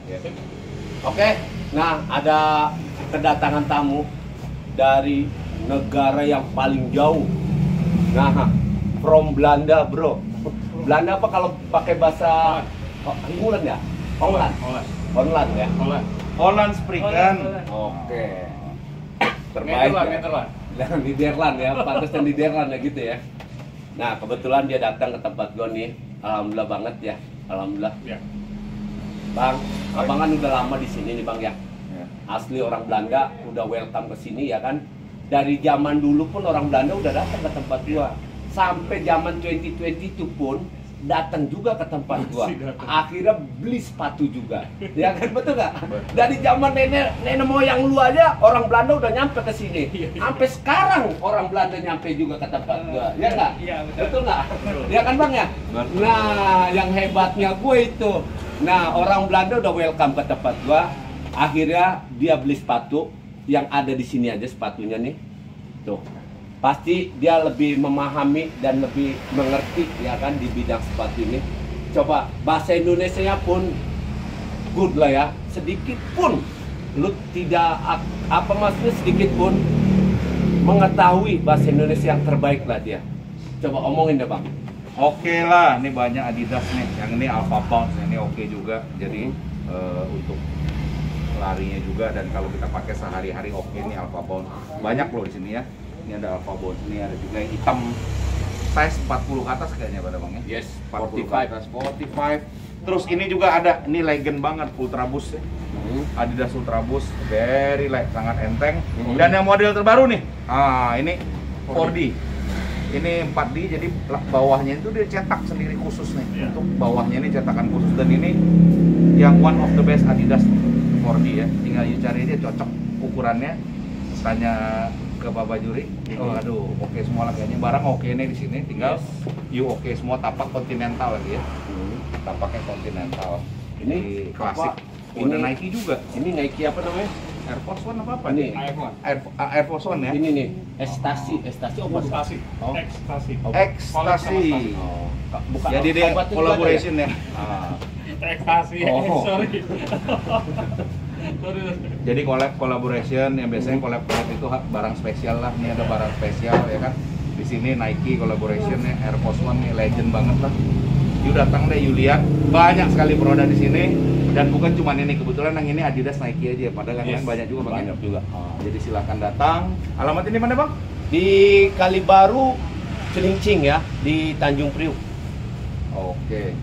Yes. Oke, nah ada kedatangan tamu dari negara yang paling jauh. Nah, from Belanda, bro. Belanda apa kalau pakai bahasa England ya? Holland. Holland ya? Holland Spreken. Oke. Terbaik ya. Nederland ya, pantasnya Nederland ya gitu ya. Nah, kebetulan dia datang ke tempat gua nih. Alhamdulillah banget ya. Alhamdulillah. Ya. Bang, abang kan udah lama di sini nih, Bang ya. Asli orang Belanda udah welcome ke sini ya kan. Dari zaman dulu pun orang Belanda udah datang ke tempat gua. Sampai zaman 2022 pun datang juga ke tempat gua. Akhirnya beli sepatu juga. Ya kan, betul nggak? Dari zaman nenek moyang lu aja orang Belanda udah nyampe ke sini. Sampai sekarang orang Belanda nyampe juga ke tempat gua. Ya nggak? Iya, betul nggak? Ya kan, Bang ya? Nah, yang hebatnya gue itu. Nah, orang Belanda udah welcome ke tempat gua. Akhirnya dia beli sepatu yang ada di sini aja sepatunya nih. Tuh. Pasti dia lebih memahami dan lebih mengerti ya kan di bidang sepatu ini. Coba bahasa Indonesianya pun good lah ya. Sedikit pun lu tidak apa maksudnya sedikit pun mengetahui bahasa Indonesia yang terbaik lah dia. Coba omongin deh, Bang. Oke lah, ini banyak Adidas nih. Yang ini Alpha Bounce, ini oke juga. Jadi untuk larinya juga dan kalau kita pakai sehari-hari oke nih Alpha Bounce. Banyak loh di sini ya. Ini ada Alpha Bounce, ini ada juga yang hitam size 40 ke atas kayaknya pada Bang ya. Yes, 40 ke atas, 45. Terus ini juga ada, ini legend banget Ultra Boost ya. Adidas Ultra Boost, very light, sangat enteng. Dan yang model terbaru nih, ini 4D. Ini 4D, jadi bawahnya itu dia cetak sendiri khusus nih. Untuk bawahnya ini cetakan khusus dan ini yang one of the best Adidas 4D ya. Tinggal you cari aja cocok ukurannya. Tanya ke Pak Bajuri, oh aduh oke semua lah kayaknya barang oke nih di sini, tinggal you oke semua tapak kontinental lagi ya, tapaknya kontinental. Ini klasik, ini Nike juga. Ini Nike apa namanya? Air Force One apa Ini Air Force One ya. Ini nih, ekstasi apa? Oh. Ekstasi. Ekstasi. Oh, bukan. Jadi dia collaboration ya. Ekstasi. Oh. Sorry. Jadi collaboration yang biasanya collab itu barang spesial lah. Ini ada barang spesial ya kan. Di sini Nike collaboration ya, Air Force One nih legend banget lah. You datang deh, you lihat banyak sekali produk di sini dan bukan cuma ini, kebetulan yang ini Adidas Nike aja, padahal yang lain banyak juga Bang. Banyak juga. Jadi silakan datang. Alamat ini mana Bang? Di Kalibaru, Cilincing ya, di Tanjung Priuk. Oke.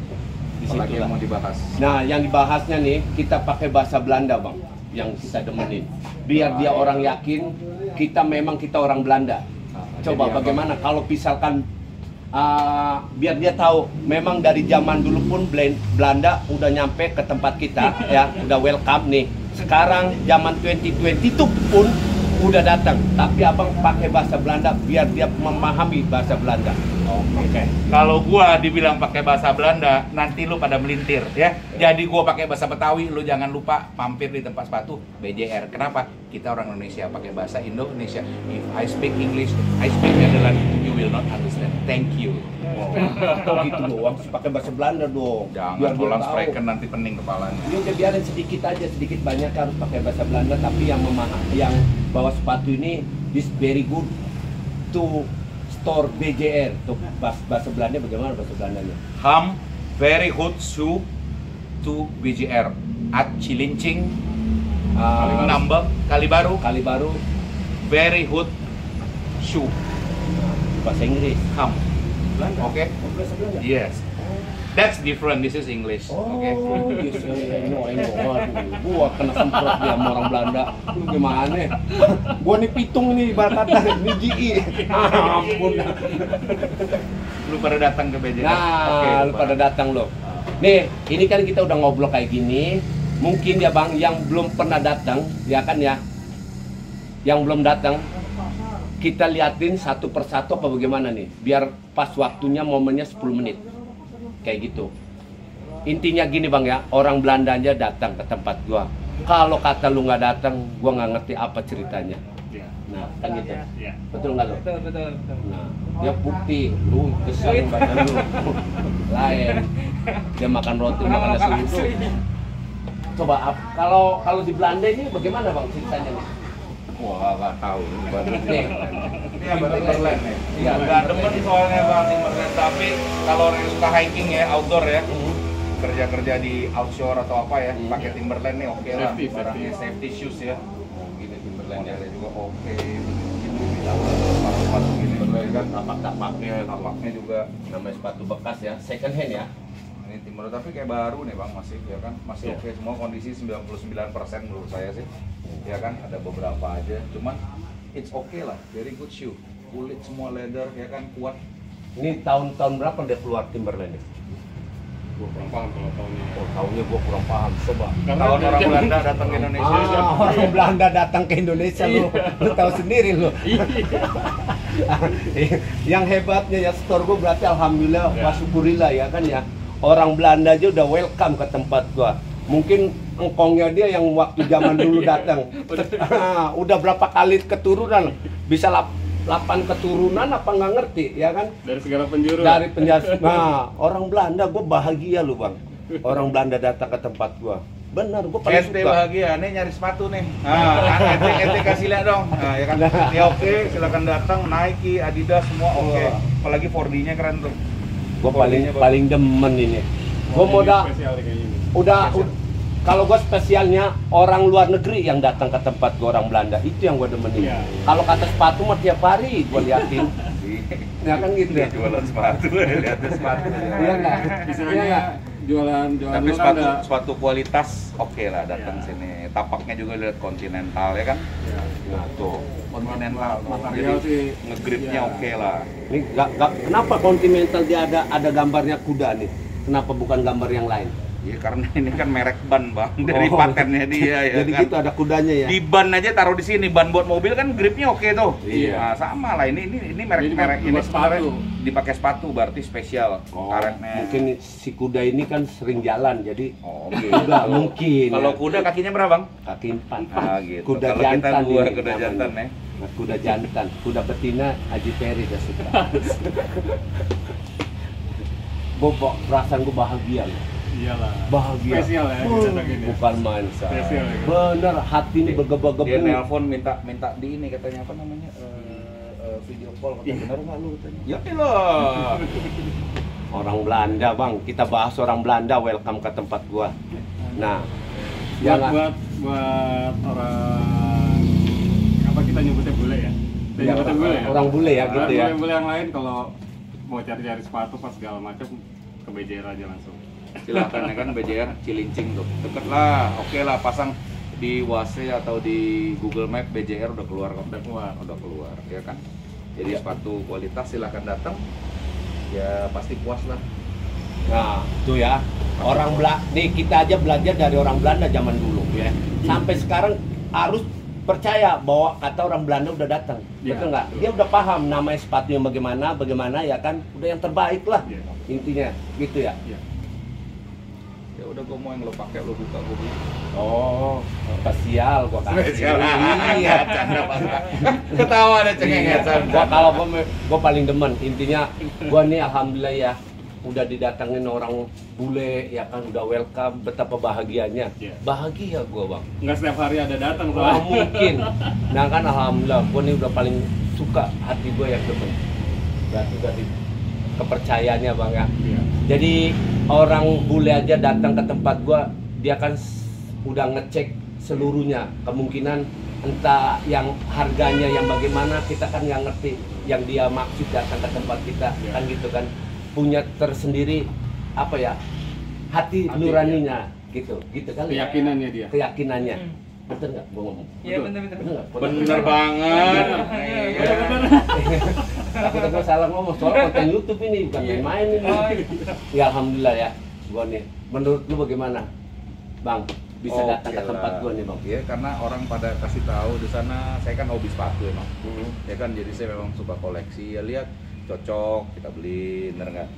Di Apalagi situ yang lah. mau dibahas. Nah, yang dibahasnya nih kita pakai bahasa Belanda, Bang, yang kita demenin. Biar dia orang yakin kita orang Belanda. Coba bagaimana kalau misalkan biar dia tahu memang dari zaman dulu pun Belanda udah nyampe ke tempat kita ya, udah welcome nih. Sekarang zaman 2022 pun udah datang, tapi abang pakai bahasa Belanda biar dia memahami bahasa Belanda. Oke. Kalau gua dibilang pakai bahasa Belanda, nanti lu pada melintir ya. Jadi gua pakai bahasa Betawi, lu jangan lupa mampir di tempat sepatu BJR. Kenapa? Kita orang Indonesia pakai bahasa Indonesia. If I speak English, I speak Netherlands, you will not understand. Thank you. Wow. Gitu doang, pakai bahasa Belanda dong. Jangan Holland Spreken nanti pening kepalanya. Ini biarin sedikit aja, sedikit banyak harus pakai bahasa Belanda, tapi yang yang bawa sepatu ini is very good to store BJR. Tuh bahasa Belanda bagaimana bahasa Belandanya? Very good shoe to BJR at Cilincing, number Kalibaru, very good shoe. Bahasa Inggris. Belanda. Oke. Bahasa Belanda. Yes. That's different. This is English. Oh, Oke. yes, I know. Aduh, gua kena semprot dia sama orang Belanda. Lu gimana? Gua nih pitung nih, ibarat kata ini GI. Ampun. Lu pada datang ke BJR. Nah, lu pada datang lo. Nih, ini kan kita udah ngobrol kayak gini. Mungkin ya Bang, yang belum pernah datang, ya kan ya. Yang belum datang, kita liatin satu persatu apa bagaimana nih. Biar pas waktunya momennya 10 menit. Kayak gitu. Intinya gini Bang ya, orang Belanda aja datang ke tempat gua. Kalau kata lu nggak datang, gua nggak ngerti apa ceritanya. Nah, kan gitu. Betul nggak lo? Betul. Nah, dia bukti, lu kesel badan lu. Lain. Dia makan roti, makan nasi uduk. Coba kalau di Belanda ini bagaimana bang ceritanya nih? Wah, nggak tahu. Nih, Ini apa Timberland nih? Iya. Nggak demen soalnya bang Timberland. Tapi kalau orang yang suka hiking ya, outdoor ya, kerja di outshore atau apa ya, pakai Timberland nih oke lah. Safety, Barangnya safety shoes ya. Gini Timberlandnya. Modelnya juga oke. Sepatu gini kan, Tapak-tapaknya, tapaknya juga. namanya sepatu bekas ya, second hand ya. Ini Timberland tapi kayak baru nih bang, masih ya kan, masih Iya. oke semua, kondisi 99% menurut saya sih. Ya kan, ada beberapa aja, cuman it's okay lah, very good shoe, kulit semua leather ya kan, kuat. Ini tahun-tahun berapa dia keluar Timberland ini? Gue kurang paham kalau tahunnya. Oh, tahunnya gua kurang paham, coba. Tahun orang Belanda datang ke Indonesia. Orang Belanda datang ke Indonesia lu tahu sendiri lu. Yang hebatnya ya store gua berarti alhamdulillah, Ya. syukurillah ya kan ya. Orang Belanda aja udah welcome ke tempat gua. Mungkin engkongnya dia yang waktu zaman dulu datang. Udah berapa kali keturunan? Bisa 8 keturunan apa nggak ngerti ya kan? Dari segala penjuru. Dari penjara. Nah, orang Belanda gue bahagia lu bang. Orang Belanda datang ke tempat gua. Benar, gue paling Ente suka. bahagia, nih nyari sepatu nih. Ente kasih lihat dong. Nah, ya kan. Ya oke, silakan datang Nike, Adidas semua oke. Apalagi 4D-nya keren tuh. Gue paling demen ini. Gue mau Spesial nih kayaknya ini. kalau gue spesialnya orang luar negeri yang datang ke tempat gue, orang Belanda itu yang gue demenin. Iya. Kalau kata sepatu mah tiap hari gue liatin. Ya kan gitu ya. Dia jualan sepatu, lihat sepatu. Iya nggak? Iya Istilahnya nggak? jualan Tapi lu kan sepatu ada- sepatu kualitas oke lah datang Iya. sini. Tapaknya juga lihat Continental ya kan. Ya. Nah tuh. Continental. Material Jadi sih, ngegripnya iya. oke lah. Ini kenapa Continental dia ada gambarnya kuda nih? Kenapa bukan gambar yang lain? Iya karena ini kan merek ban bang, dari Oh. patennya dia ya Jadi kan. gitu ada kudanya ya. Di ban aja taruh di sini, ban buat mobil kan gripnya oke tuh. Iya. Nah, sama lah ini Jadi merek ini buat sepatu. dipakai sepatu berarti spesial karetnya. Mungkin si kuda ini kan sering jalan jadi Oh, gitu. kuda mungkin. Kalau ya. kuda kakinya berapa bang? Kaki 4. Ah, gitu. Kuda Kalau kita jantan dua ini kuda namanya. jantan ya. Nah, kuda jantan, kuda betina Haji Peri dia suka. Perasaan gue bahagia loh. Iyalah. Bahagia. Spesial ya, datang ini. Bukan main Sar. Spesial ya. Bener, hati ini bergebu-gebu. Dia nelpon minta di ini katanya apa namanya video call katanya benar nggak lu katanya? Ya lah. Orang Belanda bang, kita bahas orang Belanda welcome ke tempat gua. Nah, buat orang apa kita nyebutnya bule ya? Kita Ya, nyebutnya bule ya? orang bule ya, gitu ya. Bule yang lain kalau mau cari-cari sepatu pas segala macam ke BJR aja langsung. Silakan ya kan BJR Cilincing tuh deket lah, oke lah pasang di Wase atau di Google Map BJR udah keluar kok. Udah keluar ya kan. Jadi sepatu kualitas silakan datang, ya pasti puas lah. nah itu ya. Orang nih kita aja belajar dari orang Belanda zaman dulu ya. Sampai sekarang harus percaya bahwa kata orang Belanda udah datang. Ya, Betul nggak? betul. Dia udah paham namanya sepatu yang bagaimana ya kan. Udah yang terbaik lah. Iya. Intinya gitu ya. Iya. Ya udah gua mau yang lo pakai lo buka gua beli. Oh, spesial gua kasih. Iya, canda Pak. Ketawa ada cengengesan. Gua paling demen. Intinya gua nih alhamdulillah ya udah didatangin orang bule ya kan, udah welcome, betapa bahagianya. Iya. Bahagia gua bang. Nggak setiap hari ada datang Wah, soalnya. mungkin. Nah kan alhamdulillah gua nih udah paling suka, hati gua yang demen. Berarti dari kepercayaannya bang ya. Iya. Jadi orang bule aja datang ke tempat gua, dia kan udah ngecek seluruhnya. Kemungkinan entah yang harganya yang bagaimana kita kan nggak ngerti. Yang dia maksud datang ke tempat kita Ya. kan gitu kan, punya tersendiri apa ya, hati Hati, nuraninya gitu kali ya. Keyakinannya dia. Keyakinannya. Betul nggak gua ngomong? Iya Betul. benar-benar. Bener nggak? Bener banget. Iya. Takut gua salah ngomong, soalnya konten YouTube ini bukan Iya. main-main ini. Oh, Ya alhamdulillah ya, gua nih. Menurut lu bagaimana, Bang? Bisa datang ke Oke tempat lah. gua nih, Bang. Iya, karena orang pada kasih tahu di sana, saya kan hobi sepatu emang. Hmm. Ya kan, jadi saya memang suka koleksi. Ya lihat cocok kita beli, bener nggak?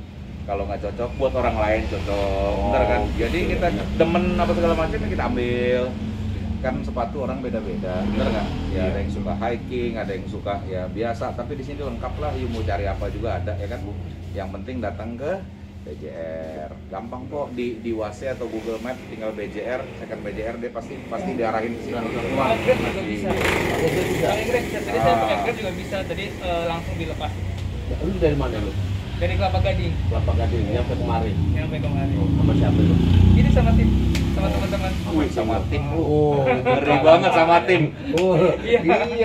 Kalau nggak cocok buat orang lain cocok, bener kan? Jadi kita demen apa segala macam kita ambil. Kan sepatu orang beda-beda, bener nggak? Ya ada yang suka hiking, ada yang suka ya biasa. Tapi di sini lengkap lah. You mau cari apa juga ada ya kan? Yang penting datang ke BJR. Gampang kok di WhatsApp atau Google Map tinggal BJR, second BJR dia pasti diarahin ke sini. Grab juga bisa. Pakai Grab bisa. Tadi saya pakai Grab juga bisa. Tadi langsung dilepas. Lu dari mana lu? Dari Kelapa Gading. Kelapa Gading, nyampe kemarin. Nyampe kemarin. Sama siapa lu? Ini sama tim, sama teman-teman. Sama tim. Oh, Ngeri banget sama tim. Oh, Iya.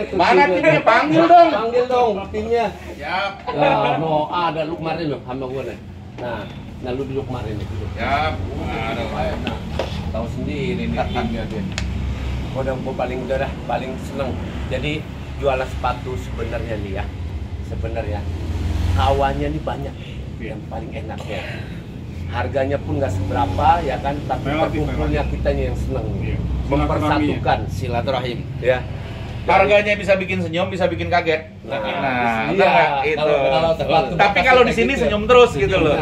tuh Mana timnya. timnya? Panggil dong. Panggil dong timnya. Siap. Nah, no, ada lu kemarin lo sama gue nih. Nah lu duduk kemarin nih. Duduk. Siap. Nah, tahu sendiri nih timnya dia. Gue paling seneng. Jadi jualan sepatu sebenarnya nih ya. Sebenarnya kawannya nih banyak yang paling enaknya. Harganya pun nggak seberapa ya kan, tapi Relatif, perkumpulnya kitanya yang seneng. Iya. Mempersatukan silaturahim ya. Harganya bisa bikin senyum, bisa bikin kaget. Nah, Nah, iya. bener nggak? Itu. Kalau sepatu Tapi bekas kalau kayak di sini gitu. senyum terus gitu loh.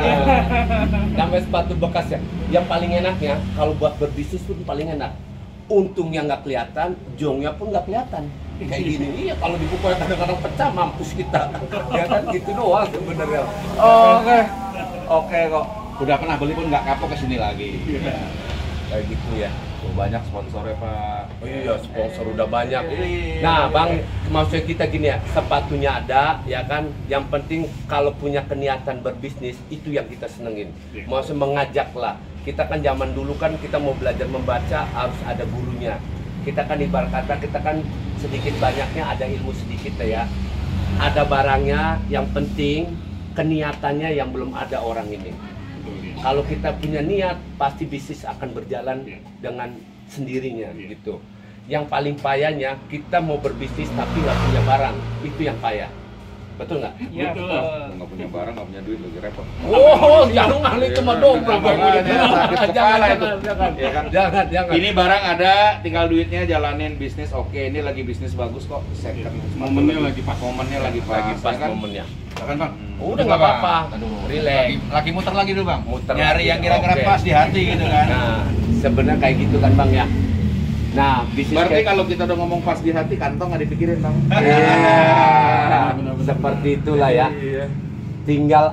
Sampai sepatu bekas ya. Yang paling enaknya kalau buat berbisnis pun paling enak. Untungnya nggak kelihatan, jongnya pun nggak kelihatan. Kayak gini, iya kalau dipukul kadang-kadang pecah mampus kita. Ya kan gitu doang sebenarnya. Oke kok. Udah pernah beli pun nggak kapok ke sini lagi. Kayak gitu ya. Tuh, banyak sponsornya Pak. Oh iya, sponsor udah banyak. Iya. Nah, Bang, maksudnya kita gini ya, sepatunya ada, ya kan. Yang penting kalau punya keniatan berbisnis, itu yang kita senengin. Iya. Maksudnya mengajak lah. Kita kan zaman dulu kan kita mau belajar membaca harus ada gurunya. Kita kan ibarat kata kita kan sedikit banyaknya ada ilmu sedikit ya. Ada barangnya, yang penting keniatannya yang belum ada orang ini. Betul, iya. Kalau kita punya niat, pasti bisnis akan berjalan Iya. dengan sendirinya Iya. gitu. Yang paling payahnya kita mau berbisnis tapi nggak punya barang, itu yang payah. Betul nggak? Iya, Betul. betul. Nggak punya barang, nggak punya duit lagi repot. Oh, jangan itu mah double. Makanya sakit kepala itu. Jangan, Iya kan? jangan. Ini barang ada, tinggal duitnya jalanin bisnis. Oke, ini lagi bisnis bagus kok. Second. Momennya lagi pas. Momennya lagi pas. lagi pas ya kan? momennya. Ya kan, Bang? Udah nggak apa-apa. Relax. Lagi muter lagi dulu, Bang. Muter Nyari lagi, yang kira-kira oke. pas di hati gitu kan. Nah, sebenarnya kayak gitu kan Bang ya. Nah, bisnis Berarti kayak kalau kita udah ngomong pas di hati, kantong nggak dipikirin, Bang. Iya, Benar-benar. seperti itulah ya. Iya. Tinggal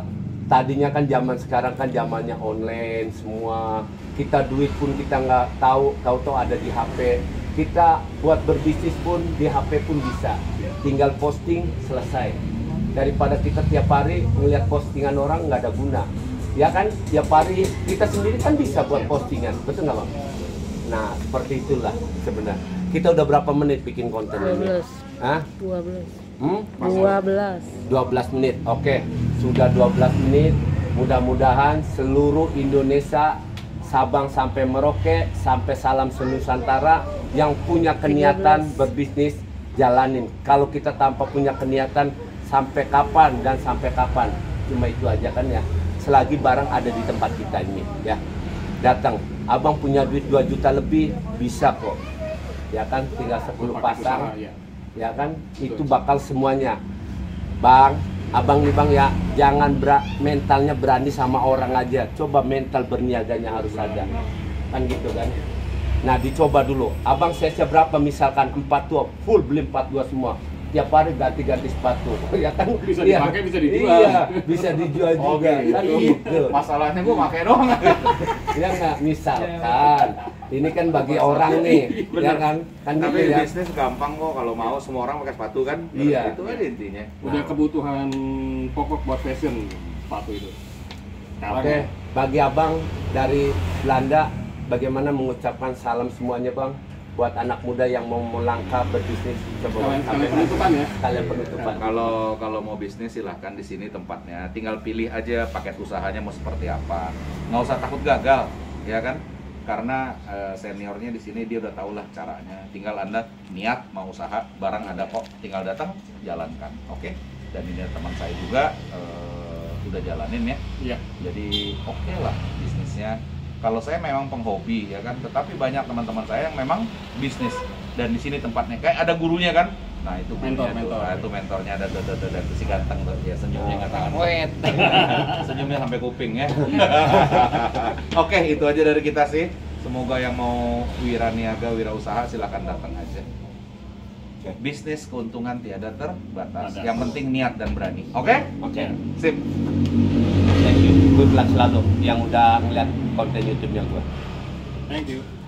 tadinya kan zaman sekarang kan zamannya online semua. Kita duit pun kita nggak tahu ada di HP. Kita buat berbisnis pun di HP pun bisa. Tinggal posting selesai. Daripada kita tiap hari melihat postingan orang nggak ada guna. Ya kan, tiap hari kita sendiri kan bisa buat postingan, betul nggak Bang? Nah, seperti itulah sebenarnya. Kita udah berapa menit bikin konten ini? 12. Hah? 12. 12 12. menit. Oke, sudah 12 menit. Mudah-mudahan seluruh Indonesia, Sabang sampai Merauke, sampai Salam Senusantara yang punya keniatan 13. berbisnis jalanin. Kalau kita tanpa punya keniatan sampai kapan dan sampai kapan? Cuma itu aja kan ya. Selagi barang ada di tempat kita ini ya. Datang, abang punya duit 2 juta lebih, bisa kok. Ya kan, tinggal 10 Pakai pasang. usaha, ya. Ya kan, itu bakal semuanya. Bang, abang nih Bang ya, jangan mentalnya berani sama orang aja. Coba mental berniaganya harus ada. Kan gitu kan. Nah, dicoba dulu. Abang siap berapa misalkan 4 tua, full beli 4 tua semua. Tiap hari ganti-ganti sepatu. Ya kan? Bisa Iya. dipakai, bisa dijual. Iya, bisa dijual juga. Oke, Kan gitu. Masalahnya gua pakai doang. Ya nggak, misalkan ini kan bagi orang nih, ya kan? Kan Tapi gitu ya. bisnis gampang kok kalau mau semua orang pakai sepatu kan. Iya. Itu aja intinya. Udah kebutuhan pokok buat fashion sepatu itu. Oke, bagi abang dari Belanda, bagaimana mengucapkan salam semuanya bang? Buat anak muda yang mau melangkah berbisnis, coba Bang, Kalian penutupan ya. Kalian penutupan. Kalau mau bisnis silahkan di sini tempatnya. Tinggal pilih aja paket usahanya mau seperti apa. Nggak usah takut gagal, ya kan? Karena seniornya di sini dia udah tahu lah caranya. Tinggal Anda niat mau usaha, barang ada kok, tinggal datang jalankan. Oke? Dan ini teman saya juga udah jalanin ya. Iya. Jadi oke lah bisnisnya. Kalau saya memang penghobi ya kan, tetapi banyak teman-teman saya yang memang bisnis dan di sini tempatnya kayak ada gurunya kan. Nah itu gurunya Mentor. tuh. Nah, itu mentornya ada si ganteng tuh ya senyumnya nggak tahan. Senyumnya sampai kuping ya. Oke itu aja dari kita sih. Semoga yang mau wiraniaga, wirausaha silakan datang aja. Bisnis keuntungan tiada terbatas. Yang penting niat dan berani. Oke? Oke. Sip. Thank you. Good luck selalu yang udah ngeliat konten YouTube-nya gue. Thank you.